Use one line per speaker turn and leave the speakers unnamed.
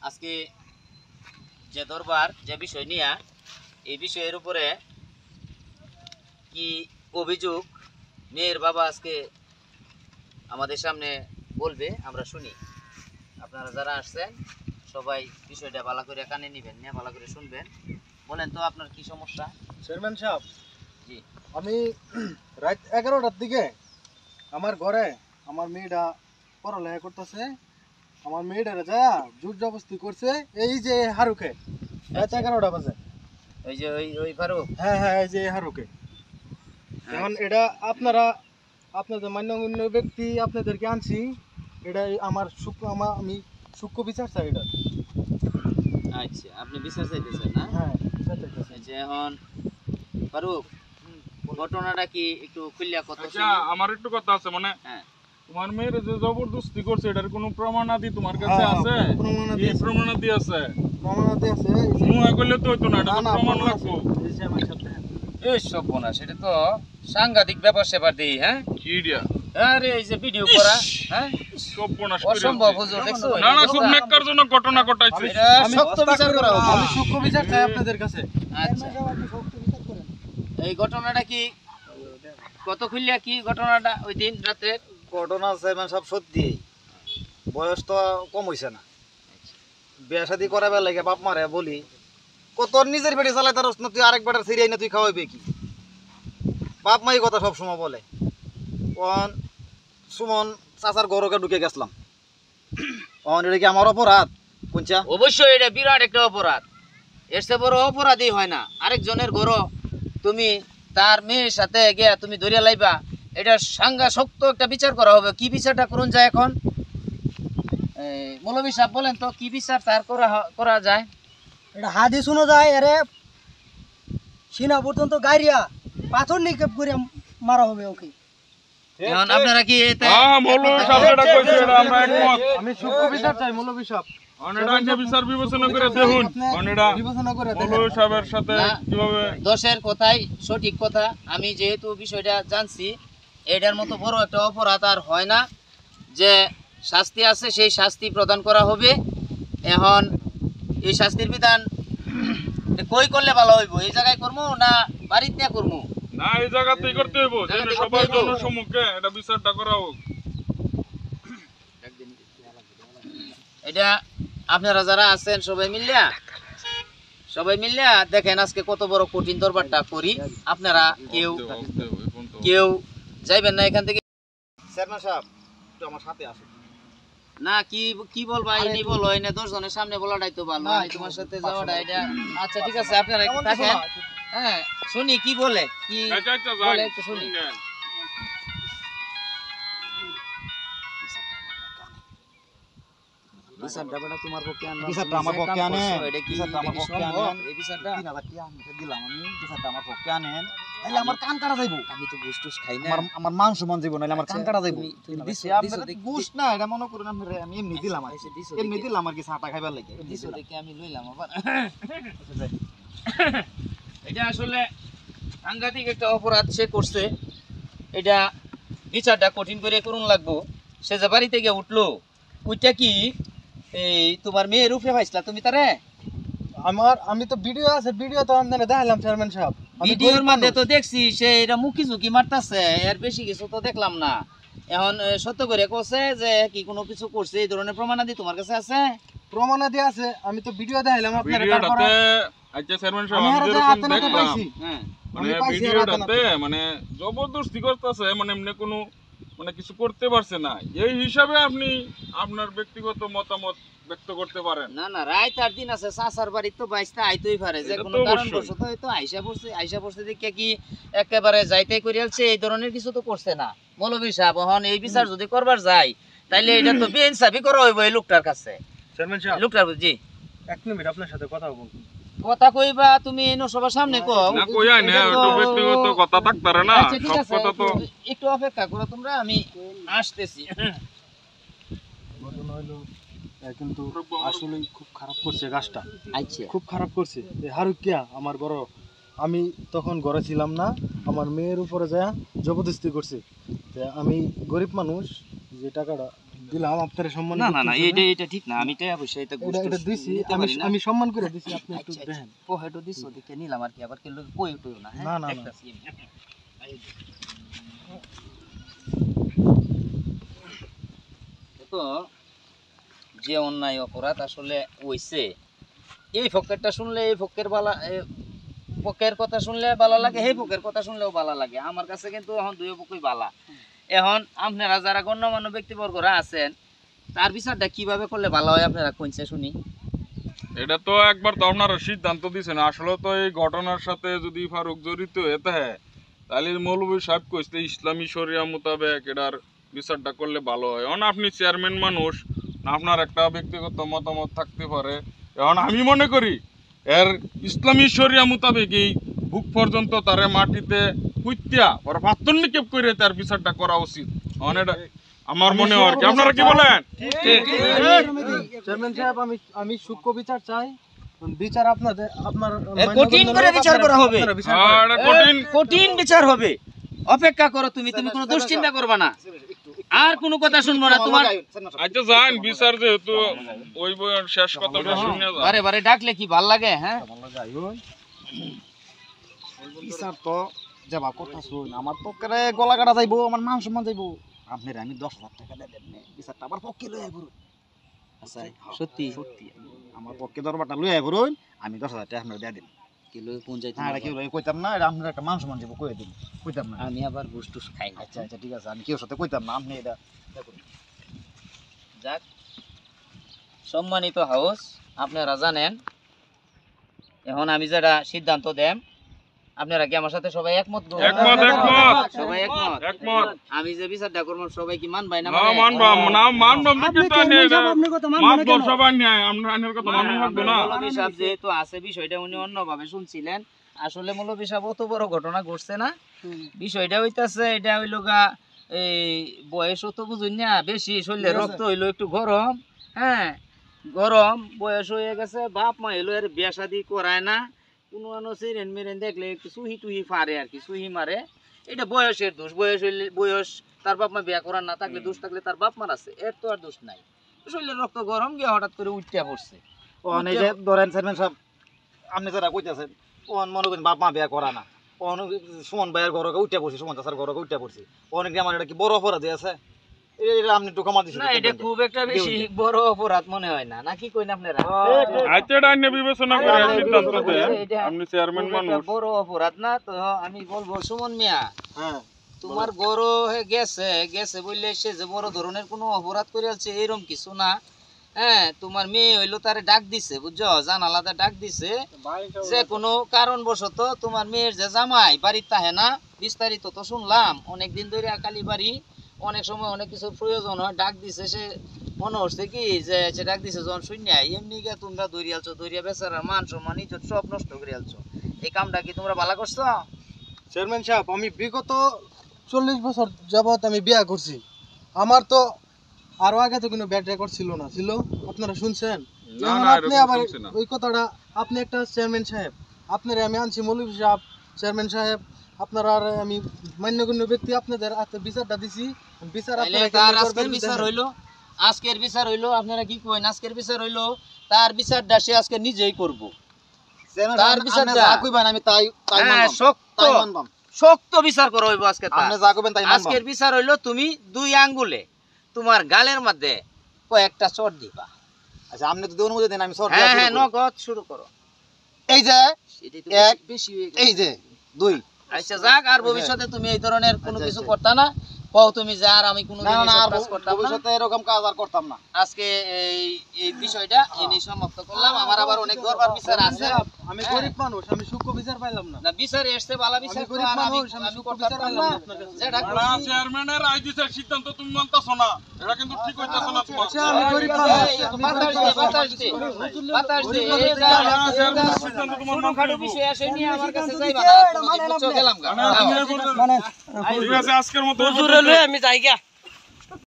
আজকে যে দরবার যে বিষয় নিয়ে এই বিষয়ের উপরে কি অভিযোগ মেয়ের বাবা আজকে আমাদের সামনে বলবে, আমরা শুনি। আপনারা যারা আসছেন সবাই বিষয়টা ভালো করে কানে নেবেন, নিয়ে ভালো করে শুনবেন। বলেন তো আপনার কি সমস্যা?
চেয়ারম্যান সাহেব,
জি,
আমি রাত 11টার দিকে আমার ঘরে আমার মেয়েটা পড়ালেখা করতেছে। আমার মেয়েটারে যা জোর জবরদস্তি করছে এই যে হারুকে, রাত 11টা বাজে।
ওই যে ওই ফারুক।
হ্যাঁ হ্যাঁ, এই যে হারুকে। এখন এটা আপনাদের মান্যগণ্য ব্যক্তি আপনাদেরকে আনছি। এটা আমি সূক্ষ্ম বিচার চাই এটা।
আচ্ছা, আপনি বিচার চাইতেছেন না?
হ্যাঁ, বিচার চাইতেছি।
যে এখন ফারুক, ঘটনাটা কি একটু খুললে কত?
আচ্ছা, আমার একটু কথা আছে। মানে
হ্যাঁ,
তোমার মেয়ের যে জবরদস্তি করছে এটার কোনো প্রমাণাদি তোমার কাছে আছে?
প্রমাণাদি
কি প্রমাণাদি আছে?
প্রমাণাদি আছে।
মুয়া করলে তো হইতো না, এটা তো প্রমাণ লাগবো।
এই যে আমার সাথে
এই সব বোনা, সেটা তো সাংঘাতিক ব্যাপার সেবার দিই। হ্যাঁ,
কি দিয়া?
আরে এই যে ভিডিও করা, হ্যাঁ,
সব বোনাস করে
অসম্ভব হুজুর, দেখছো?
না না, খুব নেককারজনক ঘটনা ঘটাইছে।
এটা সত্য বিচার করা হবে।
আমি সূক্ষ্ম বিচার চাই আপনাদের কাছে।
আচ্ছা, এই ঘটনাটা কি কত খুললিয়া কি ঘটনাটা ওই দিন রাতে?
ঘটনা চেয়ারম্যান সব সত্যি। বয়স তো কম হয়েছে না, বিয়া শাদি করাবার লাগে বাপ মারে বলি তোর নিজের বেটি চালাই তার না, তুই আরেক বেটার সিরিয়াই না, তুই খাওয়াইবে কি? বাপ মাই কথা সব সময় বলে। অন সুমন চাচার গরকে ঢুকে গেছিলাম। অন এটা কি আমার অপরাধ? কোনটা?
অবশ্যই এটা বিরাট একটা অপরাধ। এর চেয়ে বড় অপরাধই হয় না। আরেকজনের গরো তুমি তার মেয়ের সাথে গিয়া তুমি ধরিয়া লাইবা, এটা সাংঘা শক্ত একটা বিচার করা হবে। কি বিচারটা করুন যায় এখন? মৌলভী সাহেব বলেন তো কি বিচার তার করা যায়?
এটা হাদি শুনো যায়, এরে সিনা পর্যন্ত গাড়িয়া পাথর নিক্ষেপ করে মারা হবে ওকে।
এখন আপনারা কি এতে
হ্যাঁ, মৌলভী সাহেব যেটা কইছে এটা আমরা একমত।
আমি সূক্ষ্ম বিচার চাই মৌলভী সাহেব।
অনেকটা আইন বিচার বিবেচনা করে দেখুন। অনেকটা
বিবেচনা করে দেখেন।
মৌলভী সাহেবের সাথে
না,
কিভাবে
দোষের কথাই সঠিক কথা। আমি যেহেতু বিষয়টা জানছি, এটার মতো বড় একটা অপরাধ আর হয় না। যে শাস্তি আছে সেই শাস্তি প্রদান করা হবে। এখন এই শাস্তির বিধান কই করলে ভালো হইব? এই জায়গায় করবো না বাড়িতে নিয়ে করবো?
না, এই জায়গাতেই করতে হইব, যেন
জায়গাতেই করতে
সবার
হইব।
জনসম্মুখে এটা বিচারটা করা হোক।
এটা আপনারা যারা আছেন সবাই মিলিয়া দেখেন আজকে কত বড় কঠিন দরবারটা করি। আপনারা কেউ যাইবেন না এখান থেকে।
চেয়ারম্যান সাহেব একটু আমার সাথে আসুন।
না, কি বলবা? ইনি বলো, এনে 10 জনের সামনে বলাটাই তো ভালো। আমি তোমার সাথে যাওয়াটা এটা আচ্ছা ঠিক আছে, আপনারা একটু থাকেন। হ্যাঁ, শুনি কি বলে, কি বলে একটু শুনি। বিচারটা বেটা তোমার পক্ষে আনবা?
বিচারটা আমার পক্ষে আনেন।
এটা কি
বিচারটা আমার পক্ষে
সম্ভব?
আনেন।
এই বিচারটা
3000 টাকা আমি দিলাম, আমি বিচারটা আমার পক্ষে আনেন, তাহলে আমার কান কাটা যাইব।
আমি তো ঘুষ খাই না।
আমার মান সম্মান যাইব, নাহলে আমার কান কাটা যাইব।
তুমি দিছো
ঘুষ না, এটা মনে করুন আমি এমনি দিলাম, আর কি। এমনি দিলাম আর কি, চাটা খাইবার লাগে
দিছো দেখে আমি লইলাম আবার। এটা আসলে সাংঘাতিক একটা অপরাধ সে করছে। এটা বিচারটা কঠিন করে করুন লাগবো। সে যে বাড়ি থেকে উঠলো, ওইটা কি এই তোমার মেয়ের উপরে পাইছিলা তুমি তারে?
আমি তো ভিডিও আছে, ভিডিও তো আপনারা দেখাইলাম চেয়ারম্যান সাহেব।
ভিডিওর মধ্যে তো দেখছি সে এটা মুখি ঝুঁকি মারতাছে, এর বেশি কিছু তো দেখলাম না। এখন সত্য করে কছে যে কি কোনো কিছু করছে, এই ধরনের প্রমাণাদি তোমার কাছে আছে?
প্রমাণাদি আছে, আমি তো ভিডিও দেখাইলাম আপনারা।
ভিডিওটাতে আচ্ছা চেয়ারম্যান সাহেব,
আমি
আমি
হাতে
যেরকম
হাতে
দেখলাম
পাইছি।
হ্যাঁ,
মানে
আমি পাইছি
ভিডিওটাতে মানে জবরদস্তি করতেছে, মানে এমনি কোনো মানে কিছু করতে পারছে না। এই হিসাবে আপনি আপনার ব্যক্তিগত মতামত ব্যক্ত করতে পারেন।
না না, রাত আর দিন আছে, চাচার বাড়ি তো বাইসটা আইতেই পারে, যে
এটা
কোনো
তো
কারণ
অবশ্যই।
বশত হয়তো আইসা পড়ছে দেখে কি একেবারে যাইতে করিয়ালছে, এই ধরনের কিছু তো করছে না। মৌলভী সাহেব, এখন এই বিচার যদি করবার যায় তাইলে এটা তো বেইনসাফি করা হইব এই লোকটার কাছে।
চেয়ারম্যান সাহেব,
লোকটার জি
এক মিনিট আপনার সাথে কথা বলবো।
কথা কইবা তুমি এনো সবার সামনে কও।
না কইয়া না,
এটা তো-
একটু ব্যক্তিগত কথা থাকতারে না,
আচ্ছা, ঠিক
সব
আছে,
কথা তো
একটু অপেক্ষা করো তোমরা, আমি আসতেছি।
ঘটনা হলো কিন্তু আসলে খুব খারাপ করছে কাজটা,
আচ্ছা,
খুব খারাপ করছে। এই হারুকিয়া আমার বড়, আমি তখন ঘরে ছিলাম না, আমার মেয়ের উপরে যা জবরদস্তি করছে। আমি গরিব মানুষ, যে টাকাটা দিলাম আপনার সম্মান
না না না এটা ঠিক না, আমি টাকা পয়সা এটা গোষ্ঠ
এটা দিছি,
নিতে
আমি
পারি না।
আমি সম্মান করে দিছি, আপনি একটু
আচ্ছা,
দেখেন।
পোহেটো দিছো দেখে নিলাম আর কি, আবার কেউ কই উঠো না। হ্যাঁ
না, না, না।
একটা সিম। তো যে অন্যায় অপরাধ আসলে হইছে, এই ফকেরটা শুনলে এই ফকের বালা পকের কথা শুনলে ভালো লাগে, সেই পকের কথা শুনলেও ভালো লাগে। আমার কাছে কিন্তু এখন দুই পক্ষই বালা। এখন আপনারা যারা গণ্যমান্য ব্যক্তিবর্গরা আছেন, তার বিচারটা কিভাবে করলে ভালো হয় আপনারা কইছে শুনি।
এটা তো একবার তো আপনারা সিদ্ধান্ত দিয়েছেন, আসলে তো এই ঘটনার সাথে যদি ফারুক জড়িত হতে হয় তাহলে মৌলভী সাহেব কইছে ইসলামী শরিয়া মোতাবেক এটার বিচারটা করলে ভালো হয়। এখন আপনি চেয়ারম্যান মানুষ, আপনার একটা ব্যক্তিগত মতামত থাকতে পারে। এখন আমি মনে করি এর ইসলামী শরিয়া মোতাবেক এই বুক পর্যন্ত তারে মাটিতে কুইত্যা ওর পাত্তর নিক্ষেপ করে তার বিচারটা করা উচিত। এখন এটা আমার মনে হয়, কি আপনারা কি বলেন?
চেয়ারম্যান সাহেব, আমি সূক্ষ্ম বিচার চাই। বিচার আপনাদের আপনার
কঠিন করে বিচার করা হবে,
আপনারা বিচার
আর
করেন।
এটা কঠিন
কঠিন বিচার হবে। অপেক্ষা করো, তুমি কোনো দুশ্চিন্তা করবা না, আর কোনো কথা শুনবো না তোমার।
আচ্ছা যান, বিচার যেহেতু ওই বইয়ের শেষ কথাটা শুনে যান।
বারে বারে ডাকলে কি ভাল লাগে? হ্যাঁ
বিচার তো যাবা কথা শুন, আমার পক্ষে গলা কাটা যাইবো, আমার মান সম্মান যাইবো। আপনার আমি 10,000 টাকা দিয়ে দেন, বিচারটা আমার পক্ষে লয়ে আইবো।
আচ্ছা সত্যি
সত্যি আমার পক্ষে দরবারটা লয়ে আইবো, আমি 10,000 টাকা আপনার দিয়ে দিন।
কিলো কোন যাইতে
না, এটা কি লই কইতাম না, এটা আপনার একটা মান সম্মান যাইবো, কই দিন কইতাম না।
আমি আবার গুস্টুস খাই না।
আচ্ছা আচ্ছা ঠিক আছে, আমি কেউ সাথে কইতাম না, আপনি এটা দেখুন।
যাক, সম্মানিত হাউস, আপনারা জানেন এখন আমি যেটা সিদ্ধান্ত দেম, আপনারা কি আমার সাথে সবাই একমত?
একমত, একমত।
সবাই একমত?
একমত।
আমি যে বিচারটা করবো সবাই কি মানবাই না?
না মানবাম না, মানবাম তো,
আপনি
কিন্তু
চেয়ারম্যান সাহেব, আপনার কথা মানবো না
মাপ
কেন?
সবার নিয়ে আমরা আইনের কথা মানব লাগবে না।
মৌলভী সাহেব যেহেতু আছে, বিষয়টা উনি অন্যভাবে শুনছিলেন। আসলে মৌলভী সাহেব অত বড় ঘটনা ঘটছে না। বিষয়টা হইতাছে, এটা হইল গা এই বয়স তো বুঝুন না, বেশি শরীরে রক্ত হইলো একটু গরম। হ্যাঁ গরম বয়স হয়ে গেছে, বাপ মা এলো এর বিয়া শাদি করায় না, কোনো সিরেন মেরেন দেখলে একটু সুহি টুহি ফারে আর কি, সুহি মারে। এটা বয়সের দোষ, বয়স হইলে বয়স, তার বাপ মা বিয়া করার না থাকলে দোষ থাকলে তার বাপ মার আছে, এর তো আর দোষ নাই। শরীরের রক্ত গরম গিয়ে হঠাৎ করে উঠতে পড়ছে।
ও এই যে ধরেন চেয়ারম্যান সাহেব, আপনি যারা কইতাছেন ও মনে করেন বাপ মা বিয়া করা না, সুমন ভাইয়ের ঘরকে উঠে পড়ছি, সুমন চাষার ঘরকে উঠে পড়ছি, অনেক আমার এটা কি বড় অপরাধী আছে? এটা আপনি একটু কমা দিচ্ছেন
না, এটা খুব একটা বেশি বড় অপরাধ মনে হয় না, নাকি কইন আপনারা?
আচ্ছা এটা আইনে বিবেচনা করে সিদ্ধান্ত দেন, আপনি চেয়ারম্যান
খুব একটা
মানুষ।
বড় অপরাধ না তো। আমি বলবো সুমন মিয়া,
হ্যাঁ,
তোমার গরু গেছে গেছে বললে সে যে বড় ধরনের কোনো অপরাধ করে আছে এরকম কিছু না। হ্যাঁ তোমার মেয়ে হইলো তারে ডাক দিছে, বুঝছো, জানালাতে ডাক দিছে, যে কোনো কারণবশত তোমার মেয়ের যে জামাই বাড়িতে তাহে না, বিস্তারিত তো শুনলাম অনেকদিন ধরে কালী বাড়ি, অনেক সময় অনেক কিছু প্রয়োজন হয়, ডাক দিছে। সে মনে হচ্ছে কি যে সে ডাক দিছে যখন শুনিয়া এমনি গিয়ে তোমরা দৌড়িয়ালছো, দৌড়িয়া বেচারা মান সম্মান ইজ্জত সব নষ্ট করে আলছো। এই কামটা কি তোমরা ভালো করছো?
চেয়ারম্যান সাহেব, আমি বিগত 40 বছর যাবত আমি বিয়া করছি। আমার তো আরো আগে তো কোনো ব্যাড রেকর্ড ছিল না, ছিল? আপনারা শুনছেন?
না,
এখন
না,
আপনি
এরকম
আবার
শুনছি না।
ওই কথাটা, আপনি একটা চেয়ারম্যান সাহেব, আপনারা আমি আনছি মৌলভী সাহেব, চেয়ারম্যান সাহেব, আপনারা আর আমি মান্যগণ্য ব্যক্তি, আপনাদের হাতে বিচারটা দিছি। বিচার
তাইলে
আপনারা
তার
কেমনে
আজকের
করবেন
বিচার
দেখেন।
হইলো, আজকের বিচার হইলো, আপনারা কি কইন? আজকের বিচার হইলো, তার বিচারটা সে আজকে নিজেই করবো। তার বিচারটা
যা কইবেন আমি তাই তাই
হ্যাঁ,
মানবাম,
শক্ত
তাই মানবাম।
শক্ত বিচার করা হইব আজকে তার।
আপনি যা কইবেন তাই মানবাম।
আজকের বিচার হইলো তুমি 2 আঙ্গুলে তোমার গালের মধ্যে কয়েকটা চড় দিবা।
আচ্ছা আপনি যদি অনুমতি দেন আমি সর
হ্যাঁ হ্যাঁ, নগদ শুরু করো।
এই যে
সেটাই তো
এক,
বেশি হয়ে গেছে।
এই যে 2।
আচ্ছা যাক, আর ভবিষ্যতে তুমি এই ধরনের কোনো
আচ্ছা,
কিছু
আচ্ছা।
করতা না, কও তুমি যে আর আমি কোনো
না না আর
কাজ করতাম না।
ভবিষ্যতে এরকম কাজ আর করতাম না।
আজকে এই বিষয়টা এনে সমাপ্ত করলাম। আমার আবার অনেক দরবার বিচার আছে।
আমি গরিব মানুষ, আমি সূক্ষ্ম বিচার পাইলাম না।
না বিচারে এসছে ভালো বিচার
আমি গরিব
করার,
মানুষ, আমি
আমি
সূক্ষ্ম
করতে
বিচার
পারলাম
পাইলাম
না।
না আপনার কাছে।
যেটা
এরা
করছি-
চেয়ারম্যানের আইডিসের সিদ্ধান্ত তুমি মানতাছো না, এটা কিন্তু ঠিক হইতাছে না তোমার।
আচ্ছা, আমি গরিব
এই,
মানুষ।
বাতাস দে, বাতাস দে, বাতাস দে। এই যা,
চেয়ারম্যানের সিদ্ধান্ত তোমার মানতে
ছোটখাটো
হবে।
বিষয় আসে নিয়ে আমার কাছে
সিদ্ধান্ত
যাইবা
দিছে,
না।
এটা মানেন
বুঝছো,
আপনি।
গেলাম গা।
মানে তুমি এই পর্যন্ত-
মানে
ঠিক আছে আজকের মতো
হুজুরে লয়ে আমি যাই গা।